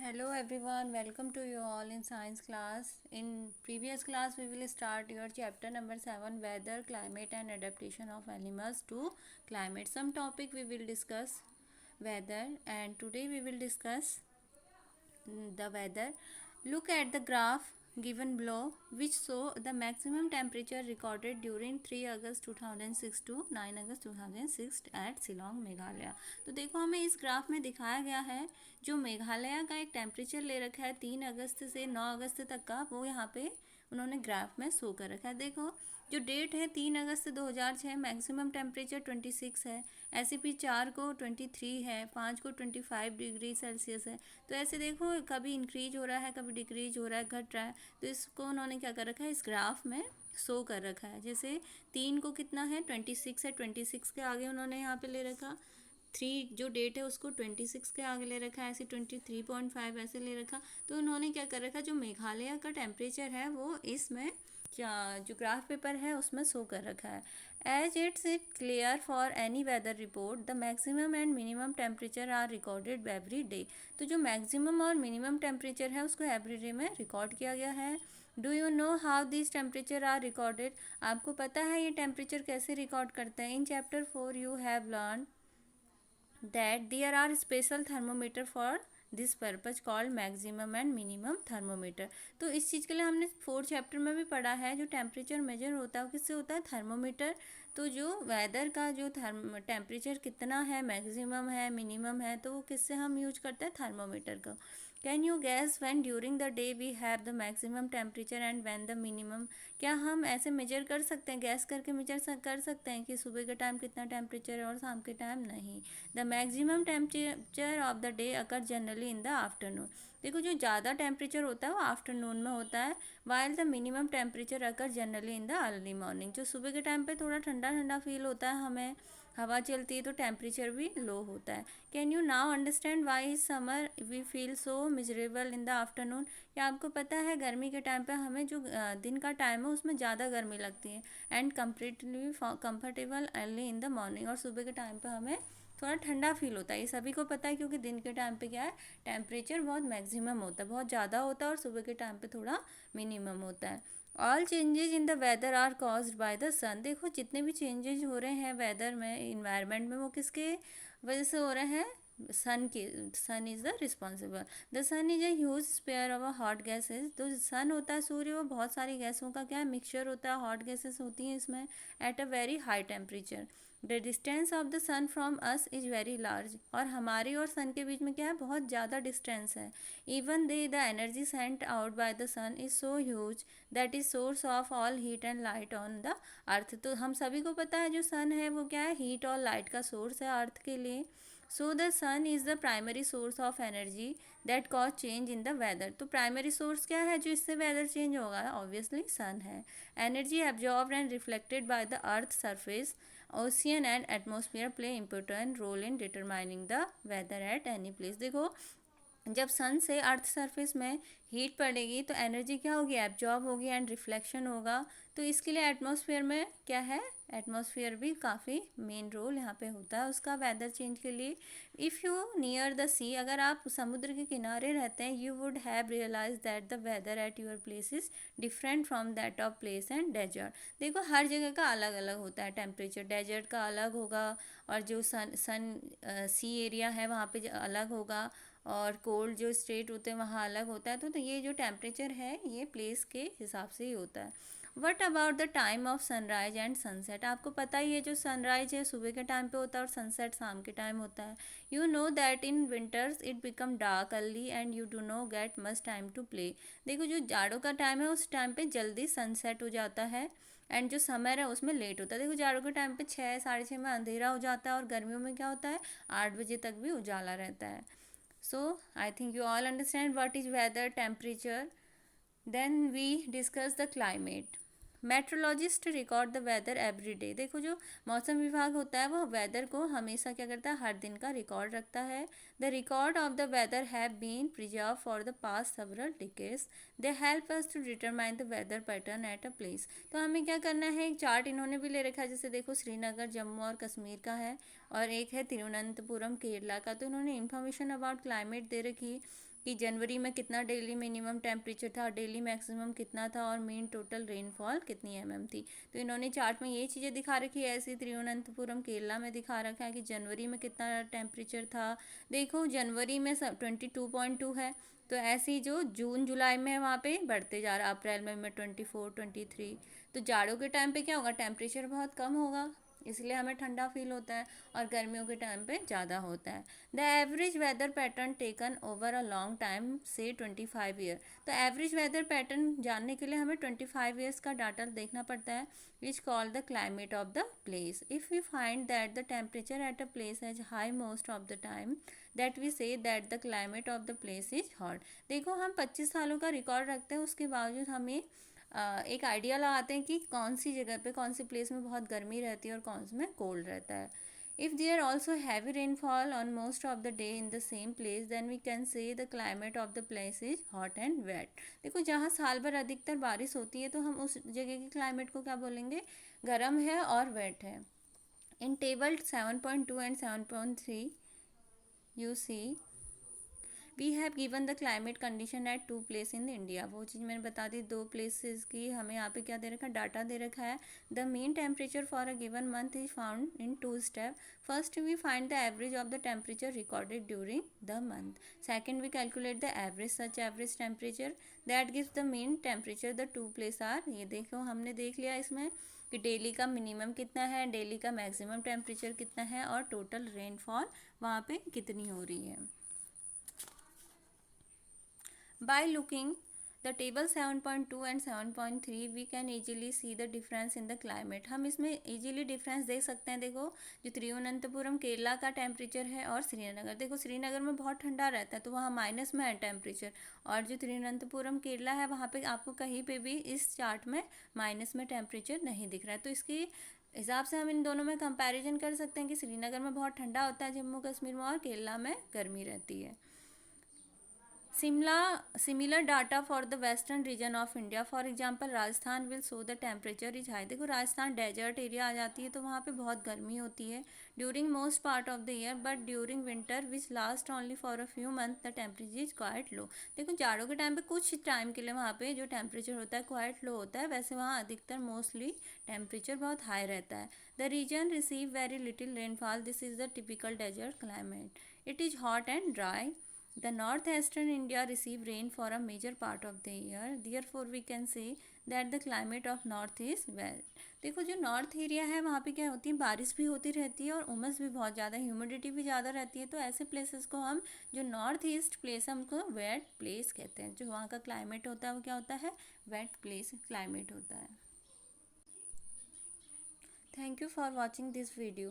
Hello everyone, welcome to you all in science class. In previous class we will start your chapter number 7, weather, climate and adaptation of animals to climate. Some topic we will discuss weather, and today we will discuss the weather. Look at the graph given below, which show the maximum temperature recorded during 3 August 2006 to 9 August 2006 at Shillong Meghalaya. तो देखो हमें इस graph में दिखाया गया है जो मेघालय का एक टेम्परेचर ले रखा है 3 अगस्त से 9 अगस्त तक का, वो यहाँ पे उन्होंने ग्राफ में शो कर रखा है। देखो जो डेट है 3 अगस्त 2006, मैक्सिमम टेम्परेचर 26 है, SCP 4 को 23 है, 5 को 25 डिग्री सेल्सियस है। तो ऐसे देखो कभी इंक्रीज हो रहा है, कभी डिक्रीज हो रहा है, घट रहा है। तो इसको उन्होंने क्या कर रखा है, इस ग्राफ में शो कर रखा है। जैसे 3 को कितना है, 26 है, 26 के आगे उन्होंने यहाँ पे ले रखा, 3 जो डेट है उसको 26 के आगे ले रखा है, ऐसे 23.5 ऐसे ले रखा। तो उन्होंने क्या कर रखा, जो मेघालय का टेम्परेचर है वो इसमें जो ग्राफ पेपर है उसमें शो कर रखा है। As it's it clear for any weather report the maximum and minimum temperature are recorded every day. तो जो मैक्सिमम और मिनिमम टेम्परेचर है उसको एवरी डे में रिकॉर्ड किया गया है। Do you know how this temperature are recorded? आपको पता है ये टेम्परेचर कैसे रिकॉर्ड करते हैं? In chapter 4 you have learn that there are special thermometer for this purpose called maximum and minimum thermometer. तो इस चीज़ के लिए हमने 4 चैप्टर में भी पढ़ा है, जो टेम्परेचर मेजर होता है वो किससे होता है, थर्मोमीटर। तो जो वेदर का जो टेम्परेचर कितना है, मैक्सिमम है, मिनिमम है, तो वो किससे हम यूज करते हैं, थर्मोमीटर का। Can you guess when during the day we have the maximum temperature and when the minimum? क्या हम ऐसे मेजर कर सकते हैं, गैस करके मेजर कर सकते हैं कि सुबह के टाइम कितना टेम्परेचर है और शाम के टाइम? नहीं। The maximum temperature of the day occur generally in the afternoon. देखो जो ज़्यादा टेम्परेचर होता है वो आफ्टरनून में होता है, while the minimum temperature occur generally in the early morning. जो सुबह के टाइम पे थोड़ा ठंडा ठंडा फील होता है, हमें हवा चलती है तो टेम्परेचर भी लो होता है। Can you now understand why is summer we feel so miserable in the afternoon? क्या आपको पता है गर्मी के टाइम पे हमें जो दिन का टाइम है उसमें ज़्यादा गर्मी लगती है, and comparatively comfortable early in the morning, और सुबह के टाइम पे हमें थोड़ा ठंडा फील होता है। ये सभी को पता है क्योंकि दिन के टाइम पे क्या है, टेम्परेचर बहुत मैक्सिमम होता है, बहुत ज़्यादा होता है, और सुबह के टाइम पे थोड़ा मिनिमम होता है। All changes in the weather are caused by the sun. देखो जितने भी चेंजेज हो रहे हैं वेदर में, इन्वायरमेंट में, वो किसके वजह से हो रहे हैं, सन के। Sun is the responsible. The sun is a huge sphere of hot gases. तो सन होता है सूर्य, वो बहुत सारी गैसों का क्या है, मिक्सचर होता है, हॉट गैसेस होती हैं इसमें, at a very high temperature. The distance of the sun from us is very large. और हमारी और सन के बीच में क्या है, बहुत ज़्यादा डिस्टेंस है। Even they the energy sent out by the sun is so huge that is source of all heat and light on the earth. तो हम सभी को पता है जो सन है वो क्या है, हीट और लाइट का सोर्स है अर्थ के लिए। So the sun is the primary source of energy that cause change in the weather. तो प्राइमरी सोर्स क्या है जो इससे वेदर चेंज होगा, ऑब्वियसली सन है। Energy absorbed and reflected by the earth surface, ocean and atmosphere play important role in determining the weather at any place. देखो जब सन से अर्थ सरफेस में हीट पड़ेगी तो एनर्जी क्या होगी, एब्जॉर्ब होगी, एंड रिफ्लेक्शन होगा। तो इसके लिए एटमॉस्फेयर में क्या है, एटमॉस्फेयर भी काफ़ी मेन रोल यहाँ पे होता है उसका वेदर चेंज के लिए। If you near the sea, अगर आप समुद्र के किनारे रहते हैं, you would have realise that the weather at your place is different from that of place and desert. देखो हर जगह का अलग अलग होता है टेम्परेचर, डेजर्ट का अलग होगा, और जो सन सी एरिया है वहाँ पे अलग होगा, और कोल्ड जो स्टेट होते हैं वहाँ अलग होता है। तो ये जो टेम्परेचर है ये प्लेस के हिसाब से ही होता है। What about the time of sunrise and sunset? आपको पता ही है जो सनराइज है सुबह के टाइम पे होता है और सनसेट शाम के टाइम होता है। You know that in winters it become dark early and you do no get much time to play. देखो जो जाड़ों का टाइम है उस टाइम पे जल्दी सनसेट हो जाता है, एंड जो समर है उसमें लेट होता है। देखो जाड़ों के टाइम पे 6 साढ़े 6 में अंधेरा हो जाता है, और गर्मियों में क्या होता है, 8 बजे तक भी उजाला रहता है। So I think you all understand what is weather, temperature. Then we discuss the climate. Meteorologist record the weather every day. देखो जो मौसम विभाग होता है वो वेदर को हमेशा क्या करता है, हर दिन का रिकॉर्ड रखता है। The record of the weather have been preserve for the past several decades. They help us to determine the weather pattern at a place. तो हमें क्या करना है, एक चार्ट इन्होंने भी ले रखा है, जैसे देखो श्रीनगर, जम्मू और कश्मीर का है, और एक है तिरुवनंतपुरम केरला का। तो इन्होंने इन्फॉर्मेशन अबाउट क्लाइमेट दे रखी कि जनवरी में कितना डेली मिनिमम टेम्परेचर था, डेली मैक्सिमम कितना था और मीन टोटल रेनफॉल कितनी थी। तो इन्होंने चार्ट में ये चीज़ें दिखा रखी है। ऐसे तिरुवनंतपुरम केरला में दिखा रखा है कि जनवरी में कितना टेम्परेचर था। देखो जनवरी में 22.2 है, तो ऐसे ही जो जून जुलाई में है वहाँ पे बढ़ते जा रहा है, अप्रैल में 24 23। तो जाड़ों के टाइम पे क्या होगा, टेम्परेचर बहुत कम होगा, इसलिए हमें ठंडा फील होता है, और गर्मियों के टाइम पे ज़्यादा होता है। The average weather pattern taken over a long time से 25 ईयर। तो एवरेज वेदर पैटर्न जानने के लिए हमें 25 ईयर्स का डाटा देखना पड़ता है, which call the climate of the place. If we find that the temperature at a place as high most of the time, that we say that the climate of the place is hot. देखो हम 25 सालों का record रखते हैं, उसके बावजूद हमें एक आइडिया लगाते हैं कि कौन सी जगह पे, कौन सी प्लेस में बहुत गर्मी रहती है और कौन सी में कोल्ड रहता है। If there also heavy rainfall on most of the day in the same place, then we can say the climate of the place is hot and wet. देखो जहाँ साल भर अधिकतर बारिश होती है तो हम उस जगह के क्लाइमेट को क्या बोलेंगे, गर्म है और वेट है। In table 7.2 and 7.3 you see we have given the climate condition at 2 place in India. वो चीज़ मैंने बता दी, 2 प्लेसेस की हमें यहाँ पे क्या दे रखा है, डाटा दे रखा है। The mean temperature for a given month is found in 2 step. First we find the average of the temperature recorded during the month. Second we calculate the average such average temperature that gives the mean temperature the 2 place are. ये देखो हमने देख लिया इसमें कि daily का minimum कितना है, डेली का मैक्सिमम टेम्परेचर कितना है और टोटल रेनफॉल वहाँ पे कितनी हो रही है। By looking the table 7.2 and 7.3 we can easily see the difference in the climate। हम इसमें easily difference देख सकते हैं। देखो जो तिरुवनंतपुरम केरला का टेम्परेचर है और श्रीनगर, देखो श्रीनगर में बहुत ठंडा रहता है तो वहाँ माइनस में है टेम्परेचर, और जो तिरुवनंतपुरम केरला है वहाँ पे आपको कहीं पे भी इस चार्ट में माइनस में टेम्परेचर नहीं दिख रहा है। तो इसकी हिसाब से हम इन दोनों में कंपैरिजन कर सकते हैं कि श्रीनगर में बहुत ठंडा होता है जम्मू कश्मीर में, और केरला में गर्मी रहती है। Similar data for the western region of India, for example Rajasthan will show the temperature is high। देखो राजस्थान डेजर्ट एरिया आ जाती है तो वहाँ पे बहुत गर्मी होती है during most part of the year, but during winter which last only for a few month the temperature is quite low. देखो जाड़ों के टाइम पे कुछ टाइम के लिए वहाँ पे जो टेम्परेचर होता है क्वाइट लो होता है, वैसे वहाँ अधिकतर मोस्टली टेम्परेचर बहुत हाई रहता है। The region receive very little rainfall, this is the typical desert climate, it is hot and dry. The northeastern India receive rain for a major part of the year, therefore we can say that the climate of north is wet। देखो जो north area है वहाँ पे क्या होती है, बारिश भी होती रहती है और उमस भी बहुत ज़्यादा, ह्यूमिडिटी भी ज़्यादा रहती है। तो ऐसे प्लेसेस को हम, जो नॉर्थ ईस्ट प्लेस है हमको वेट प्लेस कहते हैं। जो वहाँ का क्लाइमेट होता है वो क्या होता है, वेट प्लेस क्लाइमेट होता है। Thank you for watching this video.